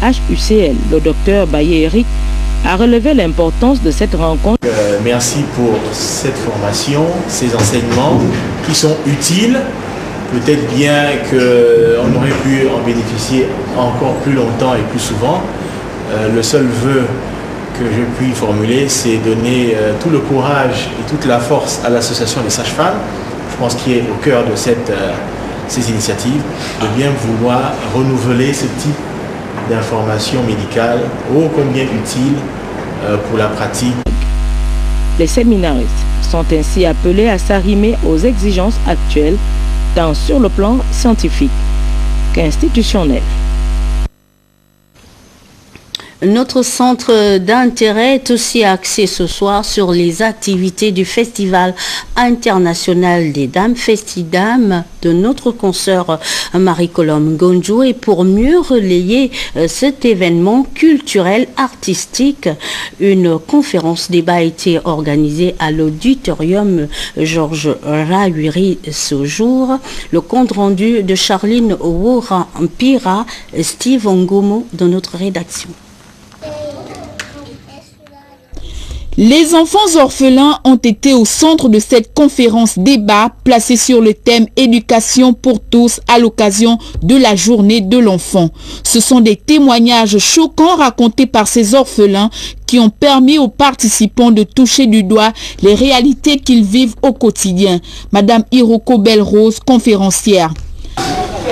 HUCL, le docteur Baye Eric, a relevé l'importance de cette rencontre. Merci pour cette formation, ces enseignements qui sont utiles. Peut-être bien qu'on aurait pu en bénéficier encore plus longtemps et plus souvent. Le seul vœu que je puis formuler, c'est donner tout le courage et toute la force à l'association des sages-femmes, je pense qu'il est au cœur de ces initiatives, de bien vouloir renouveler ce type d'informations médicales, ô combien utiles pour la pratique. Les séminaristes sont ainsi appelés à s'arrimer aux exigences actuelles, tant sur le plan scientifique qu'institutionnel. Notre centre d'intérêt est aussi axé ce soir sur les activités du Festival international des dames, Festidam, de notre consoeur Marie-Colombe Ngonjo. Et pour mieux relayer cet événement culturel artistique, une conférence débat a été organisée à l'auditorium Georges Rahuri ce jour. Le compte rendu de Charline Owora-Mpira, Steve Ngomo de notre rédaction. Les enfants orphelins ont été au centre de cette conférence débat placée sur le thème éducation pour tous à l'occasion de la journée de l'enfant. Ce sont des témoignages choquants racontés par ces orphelins qui ont permis aux participants de toucher du doigt les réalités qu'ils vivent au quotidien. Madame Hiroko Belle-Rose, conférencière.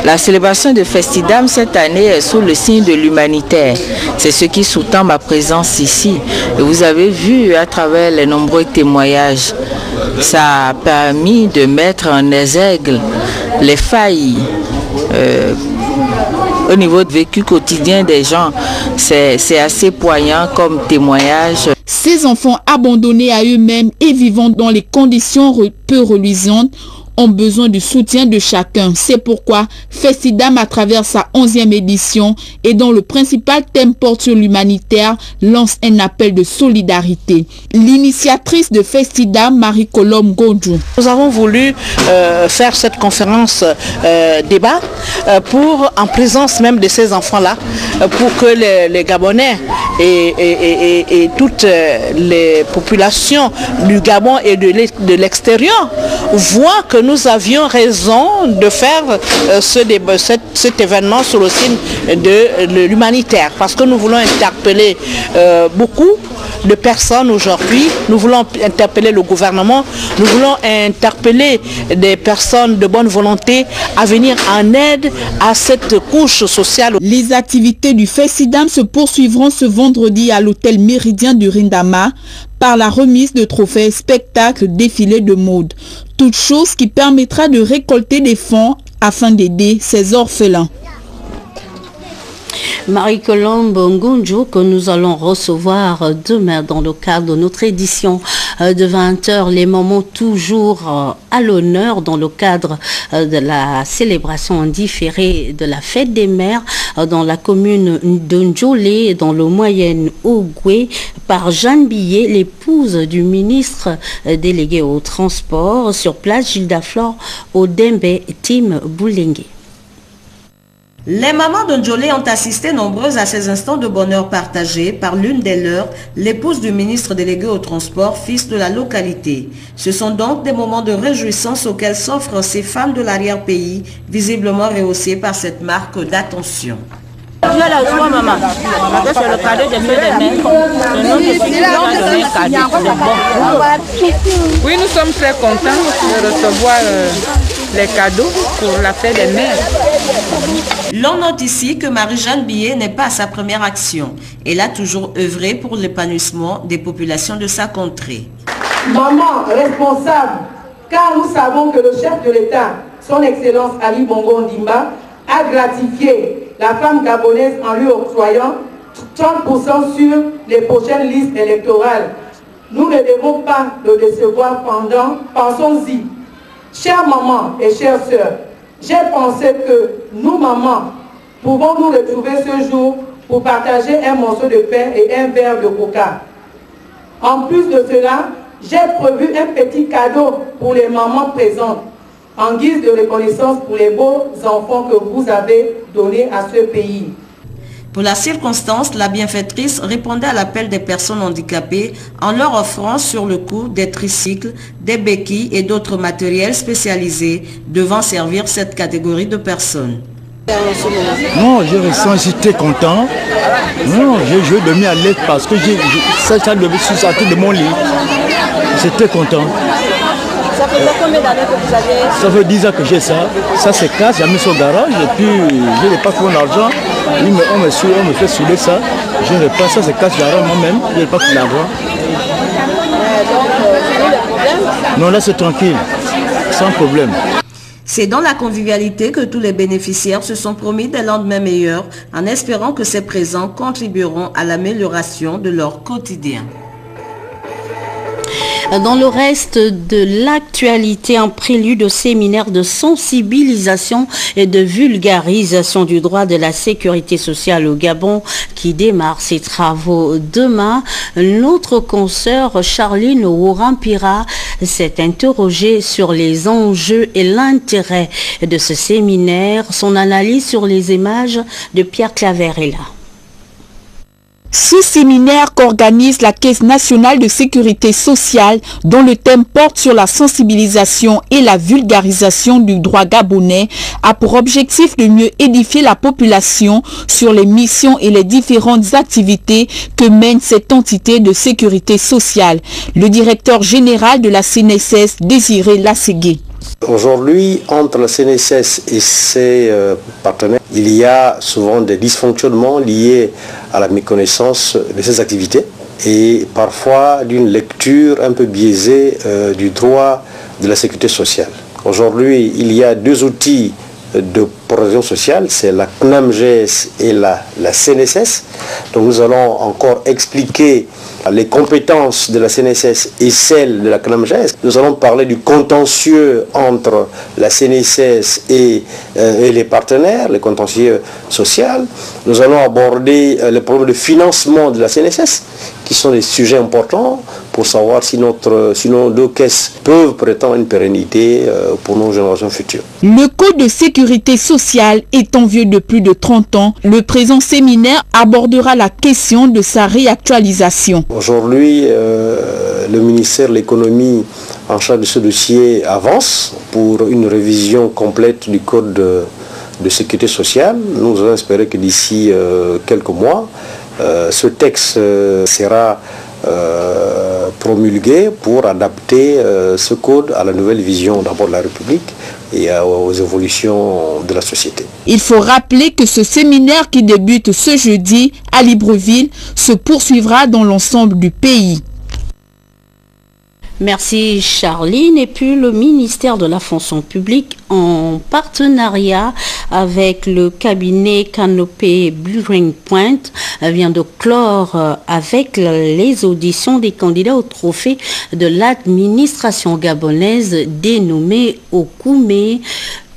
La célébration de Festidam cette année est sous le signe de l'humanitaire. C'est ce qui sous-tend ma présence ici. Et vous avez vu à travers les nombreux témoignages, ça a permis de mettre en exergue les failles au niveau de vécu quotidien des gens. C'est assez poignant comme témoignage. Ces enfants abandonnés à eux-mêmes et vivant dans les conditions peu reluisantes ont besoin du soutien de chacun. C'est pourquoi Festidam, à travers sa 11e édition et dont le principal thème porte sur l'humanitaire, lance un appel de solidarité. L'initiatrice de Festidam, Marie-Colombe Ngonjo. Nous avons voulu faire cette conférence débat en présence même de ces enfants-là, pour que les Gabonais et toutes les populations du Gabon et de l'extérieur voient que nous avions raison de faire cet événement sur le signe de l'humanitaire, parce que nous voulons interpeller beaucoup de personnes aujourd'hui. Nous voulons interpeller le gouvernement, nous voulons interpeller des personnes de bonne volonté à venir en aide à cette couche sociale. Les activités du Festidam se poursuivront ce vendredi à l'hôtel Méridien du Rindama par la remise de trophées, spectacles, défilés de mode. Toute chose qui permettra de récolter des fonds afin d'aider ces orphelins. Marie-Colombe Ngonjo, que nous allons recevoir demain dans le cadre de notre édition de 20h, les moments toujours à l'honneur dans le cadre de la célébration en différé de la fête des mères dans la commune de Ndjolé, dans le Moyen-Ogooué, par Jeanne Billet, l'épouse du ministre délégué au transport. Sur place, Gilda Flore, Odembe, Tim Boulengue. Les mamans de Ndjolé ont assisté nombreuses à ces instants de bonheur partagés par l'une des leurs, l'épouse du ministre délégué au transport, fils de la localité. Ce sont donc des moments de réjouissance auxquels s'offrent ces femmes de l'arrière-pays, visiblement rehaussées par cette marque d'attention. Dieu la joie, maman. Parce que c'est le cadeau des feux des mères. C'est nous qui sommes donné un cadeau. C'est bon. Oui, nous sommes très contents de recevoir les cadeaux pour la fête des mères. L'on note ici que Marie-Jeanne Billet n'est pas à sa première action. Elle a toujours œuvré pour l'épanouissement des populations de sa contrée. Maman responsable, car nous savons que le chef de l'État, son Excellence Ali Bongo Ondimba, a gratifié la femme gabonaise en lui octroyant 30% sur les prochaines listes électorales. Nous ne devons pas le décevoir pendant, pensons-y. Chère maman et chères sœurs, j'ai pensé que nous, mamans, pouvons nous retrouver ce jour pour partager un morceau de pain et un verre de coca. En plus de cela, j'ai prévu un petit cadeau pour les mamans présentes, en guise de reconnaissance pour les beaux enfants que vous avez donnés à ce pays. Pour la circonstance, la bienfaitrice répondait à l'appel des personnes handicapées en leur offrant sur le coup des tricycles, des béquilles et d'autres matériels spécialisés devant servir cette catégorie de personnes. Non, j'étais content. Non, je dormi à l'aise parce que ça devait sortir de mon lit. J'étais content. Ça fait combien d'années que vous avez... Ça fait 10 ans que j'ai ça. Ça se casse, j'ai mis ça au garage et puis je n'ai pas trop d'argent. On me fait souder ça. Je reprends ça, se casse, j'arrête moi-même. Je n'ai pas trop d'argent. Donc, vous avez des problèmes? Non, là c'est tranquille, sans problème. C'est dans la convivialité que tous les bénéficiaires se sont promis des lendemains meilleurs en espérant que ces présents contribueront à l'amélioration de leur quotidien. Dans le reste de l'actualité, en prélude au séminaire de sensibilisation et de vulgarisation du droit de la sécurité sociale au Gabon qui démarre ses travaux demain, notre consoeur Charline Ourampira s'est interrogée sur les enjeux et l'intérêt de ce séminaire. Son analyse sur les images de Pierre Claver est là. Ce séminaire qu'organise la Caisse nationale de sécurité sociale, dont le thème porte sur la sensibilisation et la vulgarisation du droit gabonais, a pour objectif de mieux édifier la population sur les missions et les différentes activités que mène cette entité de sécurité sociale. Le directeur général de la CNSS, Désiré Lasségué. Aujourd'hui, entre la CNSS et ses partenaires, il y a souvent des dysfonctionnements liés à la méconnaissance de ces activités et parfois d'une lecture un peu biaisée du droit de la sécurité sociale. Aujourd'hui, il y a deux outils de protection sociale, c'est la CNAMGS et la CNSS. Donc nous allons encore expliquer les compétences de la CNSS et celles de la CNAMGS. Nous allons parler du contentieux entre la CNSS et les partenaires, les contentieux sociaux. Nous allons aborder les problèmes de financement de la CNSS, qui sont des sujets importants pour savoir si nos deux caisses peuvent prétendre une pérennité pour nos générations futures. Le Code de sécurité sociale étant vieux de plus de 30 ans, le présent séminaire abordera la question de sa réactualisation. Aujourd'hui, le ministère de l'économie en charge de ce dossier avance pour une révision complète du Code de sécurité sociale. Nous allons espérer que d'ici quelques mois, ce texte sera promulgué pour adapter ce code à la nouvelle vision d'abord de la République et aux évolutions de la société. Il faut rappeler que ce séminaire qui débute ce jeudi à Libreville se poursuivra dans l'ensemble du pays. Merci Charline. Et puis le ministère de la fonction publique, en partenariat avec le cabinet Canopé Bluring Point, vient de clore avec les auditions des candidats au trophée de l'administration gabonaise dénommé Okume.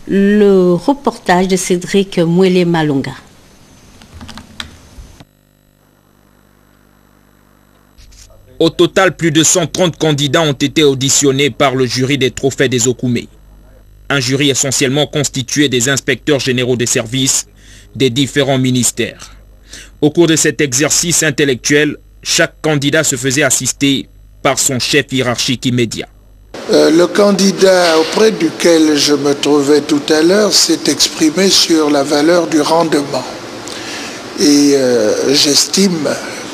Le reportage de Cédric Mouélé Malonga. Au total, plus de 130 candidats ont été auditionnés par le jury des trophées des Okume. Un jury essentiellement constitué des inspecteurs généraux des services des différents ministères. Au cours de cet exercice intellectuel, chaque candidat se faisait assister par son chef hiérarchique immédiat. Le candidat auprès duquel je me trouvais tout à l'heure s'est exprimé sur la valeur du rendement. Et j'estime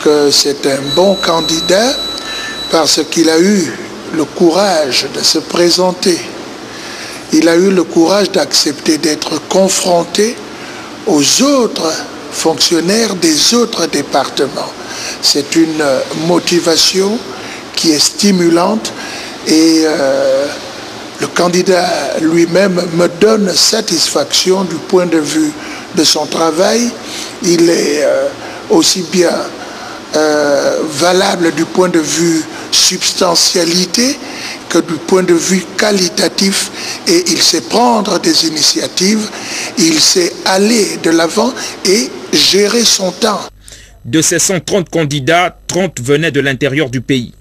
que c'est un bon candidat parce qu'il a eu le courage de se présenter. Il a eu le courage d'accepter d'être confronté aux autres fonctionnaires des autres départements. C'est une motivation qui est stimulante et le candidat lui-même me donne satisfaction du point de vue de son travail. Il est aussi bien valable du point de vue substantialité que du point de vue qualitatif, et il sait prendre des initiatives, il sait aller de l'avant et gérer son temps. De ces 130 candidats, 30 venaient de l'intérieur du pays.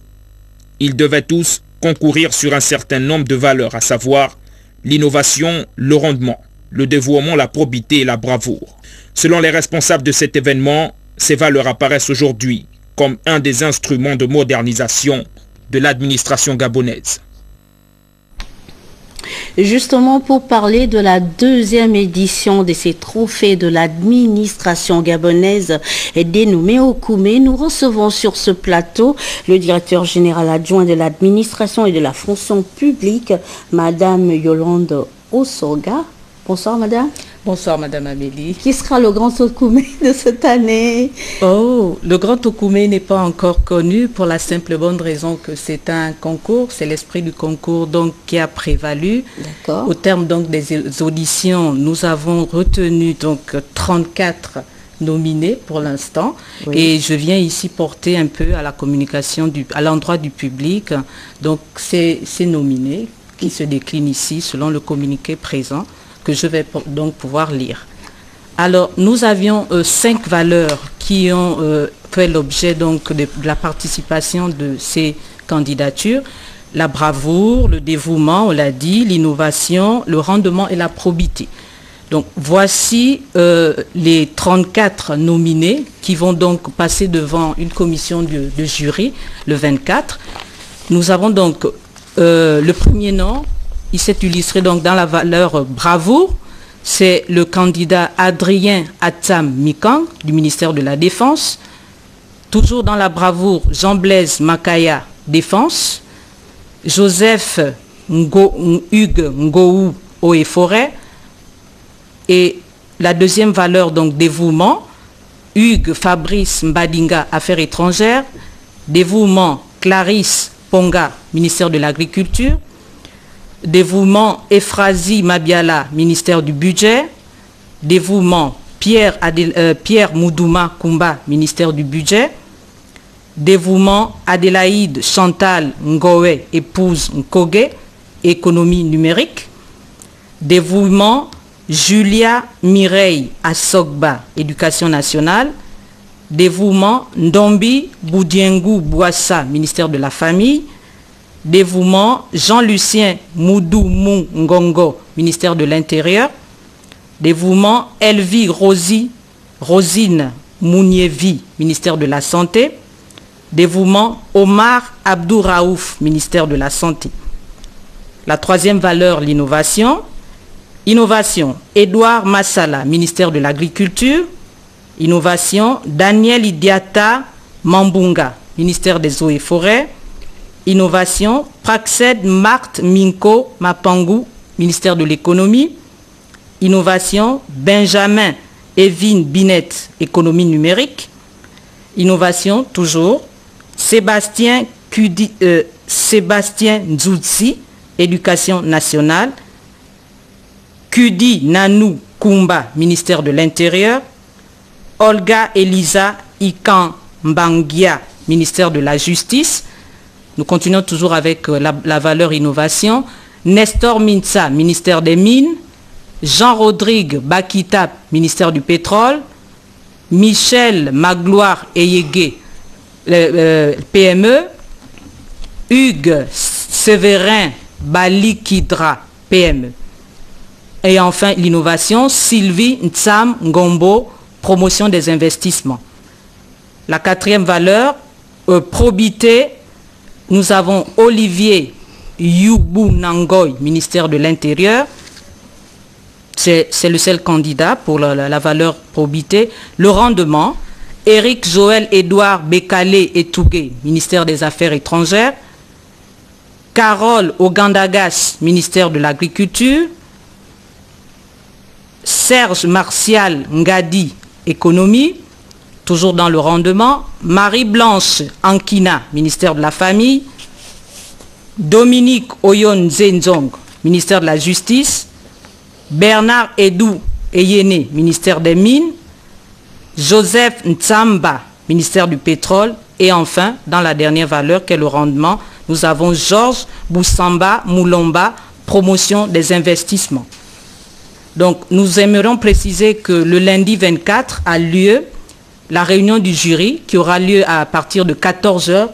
Ils devaient tous concourir sur un certain nombre de valeurs, à savoir l'innovation, le rendement, le dévouement, la probité et la bravoure. Selon les responsables de cet événement, ces valeurs apparaissent aujourd'hui comme un des instruments de modernisation de l'administration gabonaise. Justement, pour parler de la deuxième édition de ces trophées de l'administration gabonaise dénommée Okume, nous recevons sur ce plateau le directeur général adjoint de l'administration et de la fonction publique, Madame Yolande Osoga. Bonsoir Madame. Bonsoir Madame Amélie. Qui sera le grand Okume de cette année? Oh, le grand Okume n'est pas encore connu pour la simple bonne raison que c'est un concours, c'est l'esprit du concours donc qui a prévalu. Au terme donc des auditions, nous avons retenu donc 34 nominés pour l'instant, et je viens ici porter un peu à la communication à l'endroit du public donc ces nominés qui se déclinent ici selon le communiqué présent, que je vais donc pouvoir lire. Alors, nous avions 5 valeurs qui ont fait l'objet donc de la participation de ces candidatures. La bravoure, le dévouement, on l'a dit, l'innovation, le rendement et la probité. Donc, voici les 34 nominés qui vont donc passer devant une commission de jury le 24. Nous avons donc le premier nom. Il s'est illustré donc dans la valeur bravoure. C'est le candidat Adrien Atsam Mikang du ministère de la Défense. Toujours dans la bravoure, Jean-Blaise Makaya, Défense. Joseph Hugues Ngou, Eaux et Forêts. Et la deuxième valeur, donc dévouement, Hugues Fabrice Mbadinga, Affaires étrangères. Dévouement, Clarisse Ponga, ministère de l'Agriculture. Dévouement, Ephrasie Mabiala, ministère du Budget. Dévouement, Pierre Moudouma Kumba, ministère du Budget. Dévouement, Adélaïde Chantal Ngowe, épouse Nkoge, économie numérique. Dévouement, Julia Mireille Assogba, éducation nationale. Dévouement, Ndombi Boudiengou Bouassa, ministère de la Famille. Dévouement, Jean-Lucien Moudou Ngongo, ministère de l'Intérieur. Dévouement, Elvie Rosine Mouniévi, ministère de la Santé. Dévouement, Omar Abdou Raouf, ministère de la Santé. La troisième valeur, l'innovation. Innovation, Édouard Massala, ministère de l'Agriculture. Innovation, Daniel Idiata Mambunga, ministère des Eaux et Forêts. Innovation, Praxed Marthe Minko Mapangou, ministère de l'Économie. Innovation, Benjamin Evin Binet, économie numérique. Innovation, toujours, Sébastien Nzoutsi, éducation nationale. Kudi Nanou Kumba, ministère de l'Intérieur. Olga Elisa Ikan Mbangia, ministère de la Justice. Nous continuons toujours avec la valeur innovation. Nestor Minsa, ministère des Mines. Jean-Rodrigue Bakita, ministère du Pétrole. Michel Magloire Eyege, PME. Hugues Séverin Balikidra, PME. Et enfin, l'innovation, Sylvie Ntsam Ngombo, promotion des investissements. La quatrième valeur, probité. Nous avons Olivier Youbou Nangoy, ministère de l'Intérieur. C'est le seul candidat pour la valeur probité. Le rendement, Éric Joël Édouard Bekale Etougué, ministère des Affaires étrangères. Carole Ogandagas, ministère de l'Agriculture. Serge Martial Ngadi, économie. Toujours dans le rendement, Marie-Blanche Ankina, ministère de la Famille. Dominique Oyon Zenzong, ministère de la Justice. Bernard Edou Eyene, ministère des Mines. Joseph Ntsamba, ministère du Pétrole. Et enfin, dans la dernière valeur, qu'est le rendement, nous avons Georges Boussamba Moulomba, promotion des investissements. Donc, nous aimerions préciser que le lundi 24 a lieu la réunion du jury qui aura lieu à partir de 14 h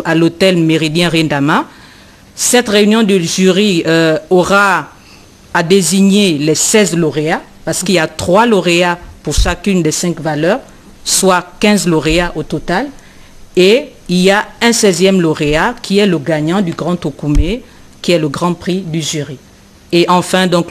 à l'hôtel Méridien Rendama. Cette réunion du jury aura a désigné les 16 lauréats, parce qu'il y a 3 lauréats pour chacune des 5 valeurs, soit 15 lauréats au total. Et il y a un 16e lauréat qui est le gagnant du Grand Okoumé, qui est le grand prix du jury. Et enfin, donc,